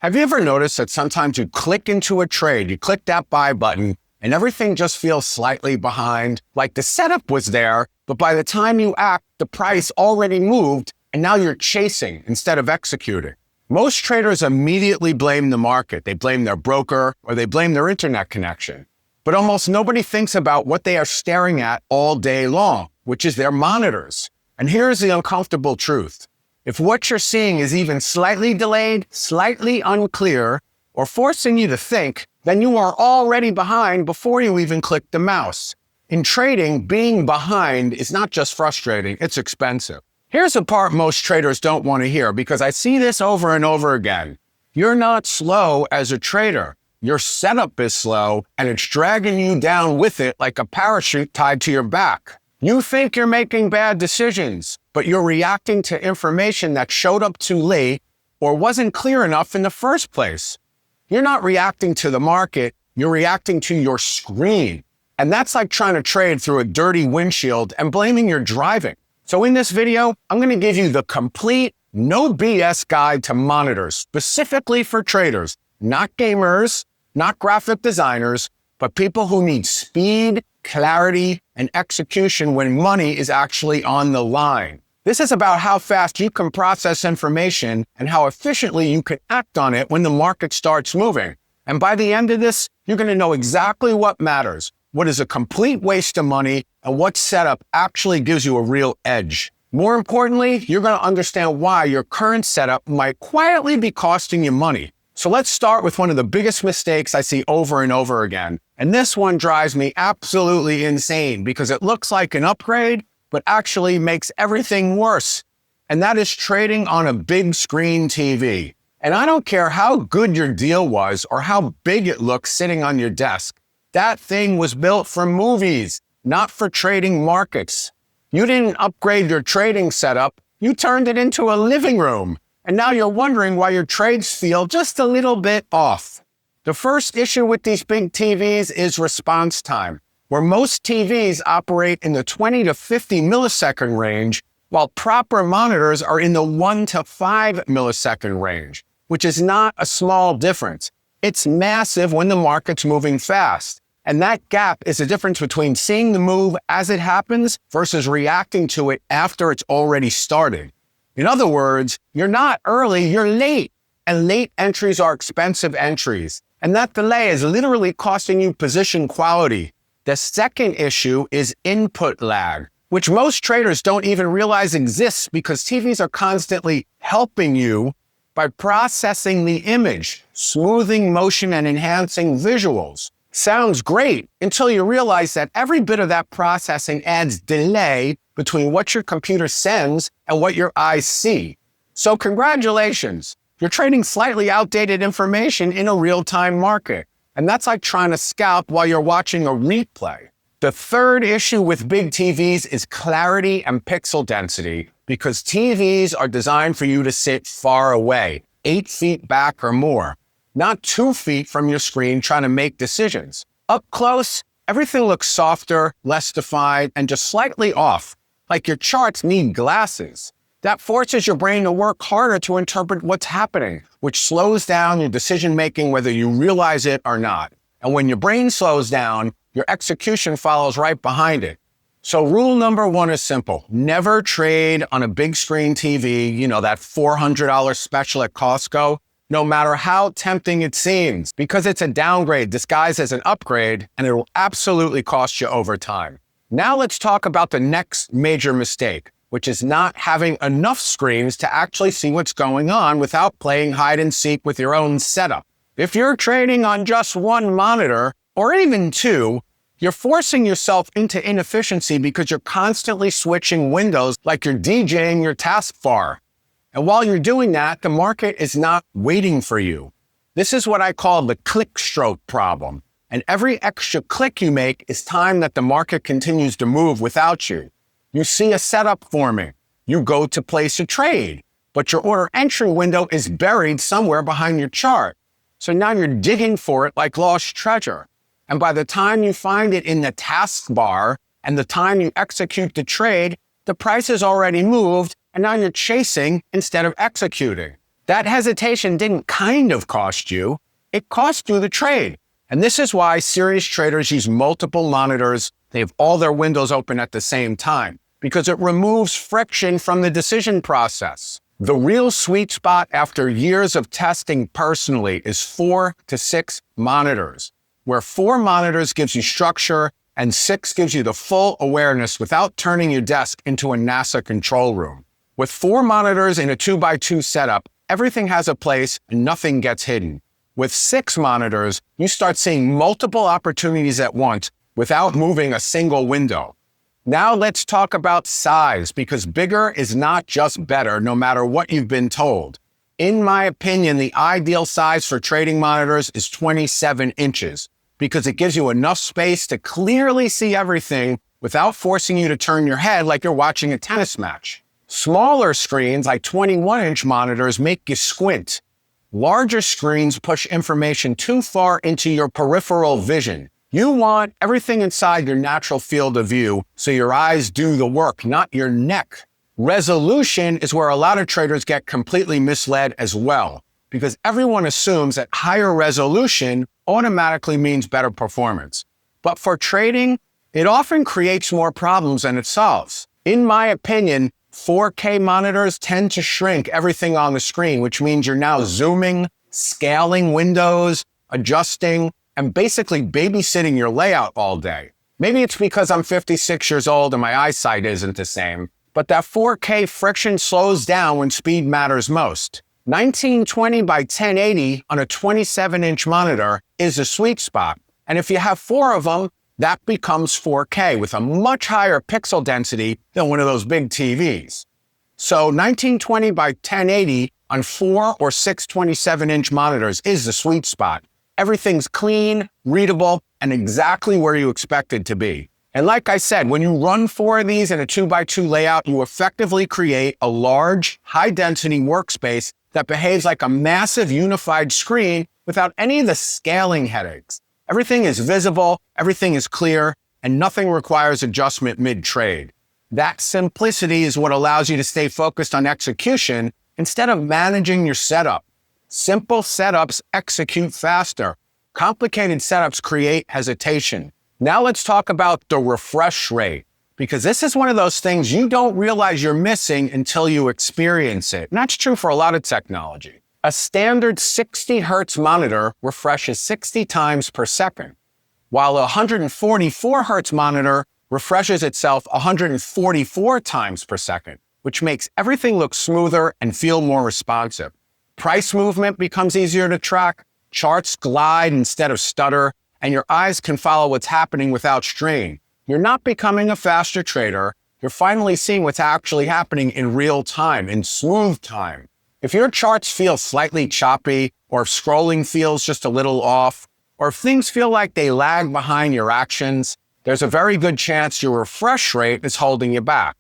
Have you ever noticed that sometimes you click into a trade, you click that buy button, and everything just feels slightly behind? Like the setup was there, but by the time you act, the price already moved, and now you're chasing instead of executing. Most traders immediately blame the market. They blame their broker or they blame their internet connection. But almost nobody thinks about what they are staring at all day long, which is their monitors. And here's the uncomfortable truth. If what you're seeing is even slightly delayed, slightly unclear, or forcing you to think, then you are already behind before you even click the mouse. In trading, being behind is not just frustrating, it's expensive. Here's the part most traders don't want to hear, because I see this over and over again. You're not slow as a trader. Your setup is slow, and it's dragging you down with it like a parachute tied to your back. You think you're making bad decisions, but you're reacting to information that showed up too late or wasn't clear enough in the first place. You're not reacting to the market, you're reacting to your screen. And that's like trying to trade through a dirty windshield and blaming your driving. So in this video, I'm going to give you the complete, no BS guide to monitors, specifically for traders, not gamers, not graphic designers, but people who need speed, clarity, and execution when money is actually on the line. This is about how fast you can process information and how efficiently you can act on it when the market starts moving. And by the end of this, you're going to know exactly what matters, what is a complete waste of money, and what setup actually gives you a real edge. More importantly, you're going to understand why your current setup might quietly be costing you money. So let's start with one of the biggest mistakes I see over and over again. And this one drives me absolutely insane because it looks like an upgrade, but actually makes everything worse. And that is trading on a big screen TV. And I don't care how good your deal was or how big it looks sitting on your desk. That thing was built for movies, not for trading markets. You didn't upgrade your trading setup, you turned it into a living room. And now you're wondering why your trades feel just a little bit off. The first issue with these big TVs is response time, where most TVs operate in the 20 to 50 millisecond range, while proper monitors are in the 1 to 5 millisecond range, which is not a small difference. It's massive when the market's moving fast. And that gap is the difference between seeing the move as it happens versus reacting to it after it's already started. In other words, you're not early, you're late. And late entries are expensive entries. And that delay is literally costing you position quality. The second issue is input lag, which most traders don't even realize exists because TVs are constantly helping you by processing the image, smoothing motion, and enhancing visuals. Sounds great until you realize that every bit of that processing adds delay between what your computer sends and what your eyes see. So congratulations, you're trading slightly outdated information in a real-time market. And that's like trying to scalp while you're watching a replay. The third issue with big TVs is clarity and pixel density, because TVs are designed for you to sit far away, 8 feet back or more, not 2 feet from your screen trying to make decisions. Up close, everything looks softer, less defined, and just slightly off, like your charts need glasses. That forces your brain to work harder to interpret what's happening, which slows down your decision-making whether you realize it or not. And when your brain slows down, your execution follows right behind it. So rule number 1 is simple. Never trade on a big screen TV, that $400 special at Costco, no matter how tempting it seems, because it's a downgrade disguised as an upgrade, and it will absolutely cost you over time. Now let's talk about the next major mistake, which is not having enough screens to actually see what's going on without playing hide and seek with your own setup. If you're trading on just one monitor, or even 2, you're forcing yourself into inefficiency because you're constantly switching windows like you're DJing your taskbar. And while you're doing that, the market is not waiting for you. This is what I call the click stroke problem. And every extra click you make is time that the market continues to move without you. You see a setup forming. You go to place a trade, but your order entry window is buried somewhere behind your chart. So now you're digging for it like lost treasure. And by the time you find it in the taskbar and the time you execute the trade, the price has already moved and now you're chasing instead of executing. That hesitation didn't kind of cost you, it cost you the trade. And this is why serious traders use multiple monitors. They have all their windows open at the same time, because it removes friction from the decision process. The real sweet spot after years of testing personally is 4 to 6 monitors, where 4 monitors gives you structure and 6 gives you the full awareness without turning your desk into a NASA control room. With 4 monitors in a 2x2 setup, everything has a place and nothing gets hidden. With 6 monitors, you start seeing multiple opportunities at once without moving a single window. Now let's talk about size, because bigger is not just better no matter what you've been told. In my opinion, the ideal size for trading monitors is 27 inches, because it gives you enough space to clearly see everything without forcing you to turn your head like you're watching a tennis match. Smaller screens like 21-inch monitors make you squint. Larger screens push information too far into your peripheral vision. You want everything inside your natural field of view, so your eyes do the work, not your neck. Resolution is where a lot of traders get completely misled as well, because everyone assumes that higher resolution automatically means better performance. But for trading, it often creates more problems than it solves. In my opinion, 4K monitors tend to shrink everything on the screen, which means you're now zooming, scaling windows, adjusting, and basically babysitting your layout all day. Maybe it's because I'm 56 years old and my eyesight isn't the same, but that 4K friction slows down when speed matters most. 1920 by 1080 on a 27-inch monitor is a sweet spot. And if you have 4 of them, that becomes 4K with a much higher pixel density than one of those big TVs. So 1920 by 1080 on 4 or 6 27-inch monitors is the sweet spot. Everything's clean, readable, and exactly where you expect it to be. And like I said, when you run 4 of these in a 2x2 layout, you effectively create a large, high-density workspace that behaves like a massive unified screen without any of the scaling headaches. Everything is visible, everything is clear, and nothing requires adjustment mid-trade. That simplicity is what allows you to stay focused on execution instead of managing your setup. Simple setups execute faster. Complicated setups create hesitation. Now let's talk about the refresh rate, because this is one of those things you don't realize you're missing until you experience it. And that's true for a lot of technology. A standard 60 Hz monitor refreshes 60 times per second, while a 144 Hz monitor refreshes itself 144 times per second, which makes everything look smoother and feel more responsive. Price movement becomes easier to track, charts glide instead of stutter, and your eyes can follow what's happening without strain. You're not becoming a faster trader, you're finally seeing what's actually happening in real time, in smooth time. If your charts feel slightly choppy, or if scrolling feels just a little off, or if things feel like they lag behind your actions, there's a very good chance your refresh rate is holding you back.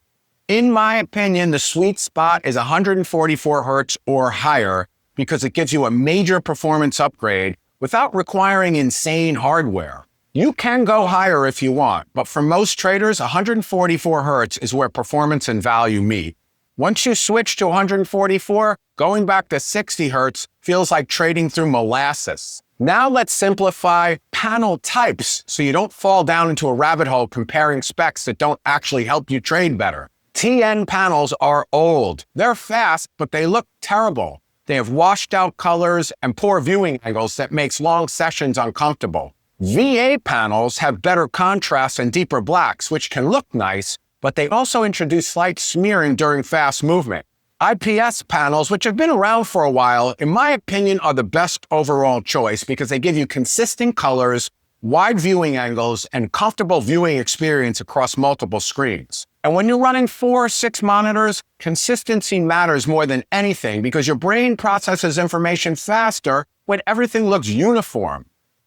In my opinion, the sweet spot is 144 Hz or higher because it gives you a major performance upgrade without requiring insane hardware. You can go higher if you want, but for most traders, 144 Hz is where performance and value meet. Once you switch to 144, going back to 60 Hz feels like trading through molasses. Now let's simplify panel types so you don't fall down into a rabbit hole comparing specs that don't actually help you trade better. TN panels are old. They're fast, but they look terrible. They have washed out colors and poor viewing angles that makes long sessions uncomfortable. VA panels have better contrast and deeper blacks, which can look nice, but they also introduce slight smearing during fast movement. IPS panels, which have been around for a while, in my opinion, are the best overall choice because they give you consistent colors, wide viewing angles, and comfortable viewing experience across multiple screens. And when you're running 4 or 6 monitors, consistency matters more than anything because your brain processes information faster when everything looks uniform.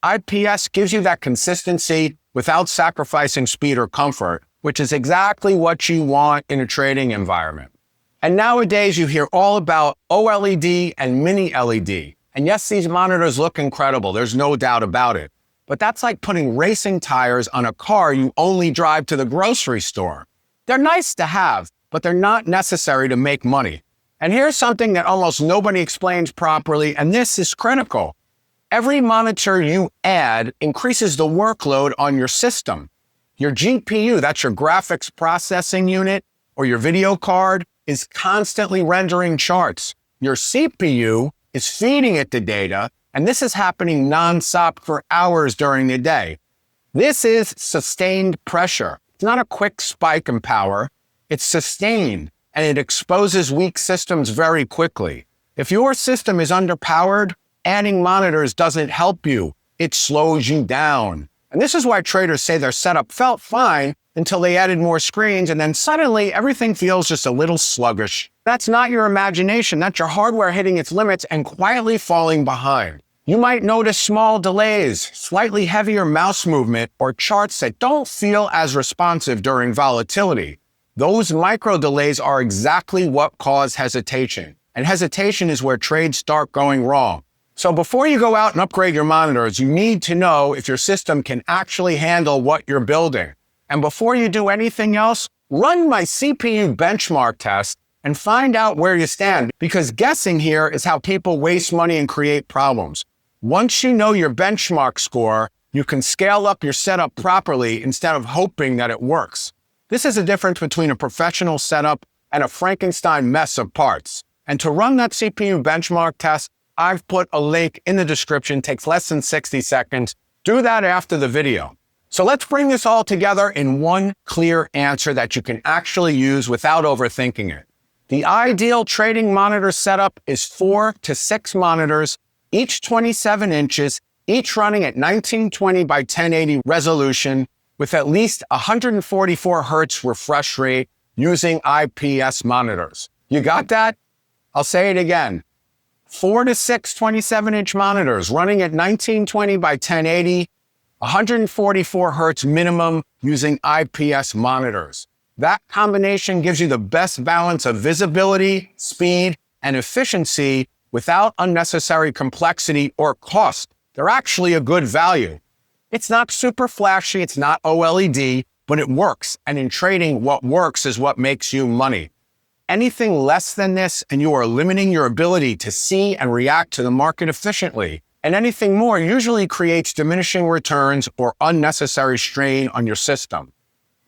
IPS gives you that consistency without sacrificing speed or comfort, which is exactly what you want in a trading environment. And nowadays you hear all about OLED and mini LED. And yes, these monitors look incredible. There's no doubt about it. But that's like putting racing tires on a car you only drive to the grocery store. They're nice to have, but they're not necessary to make money. And here's something that almost nobody explains properly, and this is critical. Every monitor you add increases the workload on your system. Your GPU, that's your graphics processing unit, or your video card, is constantly rendering charts. Your CPU is feeding it the data, and this is happening nonstop for hours during the day. This is sustained pressure. It's not a quick spike in power. It's sustained, and it exposes weak systems very quickly. If your system is underpowered, adding monitors doesn't help you. It slows you down. And this is why traders say their setup felt fine until they added more screens, and then suddenly everything feels just a little sluggish. That's not your imagination. That's your hardware hitting its limits and quietly falling behind. You might notice small delays, slightly heavier mouse movement, or charts that don't feel as responsive during volatility. Those micro delays are exactly what cause hesitation. And hesitation is where trades start going wrong. So before you go out and upgrade your monitors, you need to know if your system can actually handle what you're building. And before you do anything else, run my CPU benchmark test and find out where you stand, because guessing here is how people waste money and create problems. Once you know your benchmark score, you can scale up your setup properly instead of hoping that it works. This is the difference between a professional setup and a Frankenstein mess of parts. And to run that CPU benchmark test, I've put a link in the description. It takes less than 60 seconds. Do that after the video. So let's bring this all together in one clear answer that you can actually use without overthinking it. The ideal trading monitor setup is 4 to 6 monitors, each 27 inches, each running at 1920 by 1080 resolution with at least 144 hertz refresh rate using IPS monitors. You got that? I'll say it again. 4 to 6 27-inch monitors running at 1920 by 1080, 144 hertz minimum using IPS monitors. That combination gives you the best balance of visibility, speed, and efficiency without unnecessary complexity or cost. They're actually a good value. It's not super flashy, it's not OLED, but it works. And in trading, what works is what makes you money. Anything less than this, and you are limiting your ability to see and react to the market efficiently. And anything more usually creates diminishing returns or unnecessary strain on your system.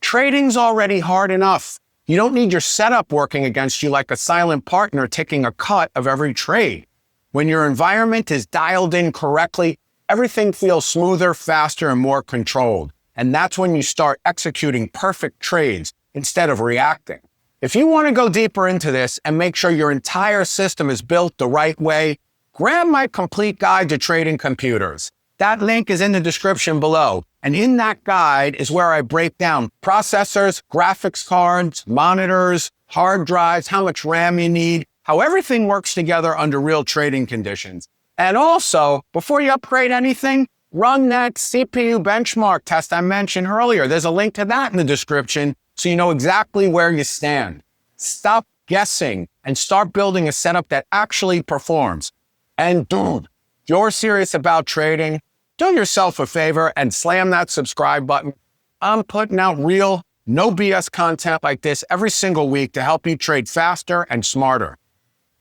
Trading's already hard enough. You don't need your setup working against you like a silent partner taking a cut of every trade. When your environment is dialed in correctly, everything feels smoother, faster, and more controlled. And that's when you start executing perfect trades instead of reacting. If you want to go deeper into this and make sure your entire system is built the right way, grab my complete guide to trading computers. That link is in the description below. And in that guide is where I break down processors, graphics cards, monitors, hard drives, how much RAM you need, how everything works together under real trading conditions. And also, before you upgrade anything, run that CPU benchmark test I mentioned earlier. There's a link to that in the description so you know exactly where you stand. Stop guessing and start building a setup that actually performs. And dude, if you're serious about trading, do yourself a favor and slam that subscribe button. I'm putting out real, no BS content like this every single week to help you trade faster and smarter.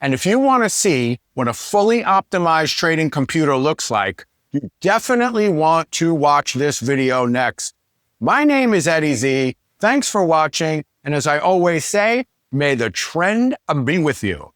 And if you want to see what a fully optimized trading computer looks like, you definitely want to watch this video next. My name is Eddie Z. Thanks for watching. And as I always say, may the trend be with you.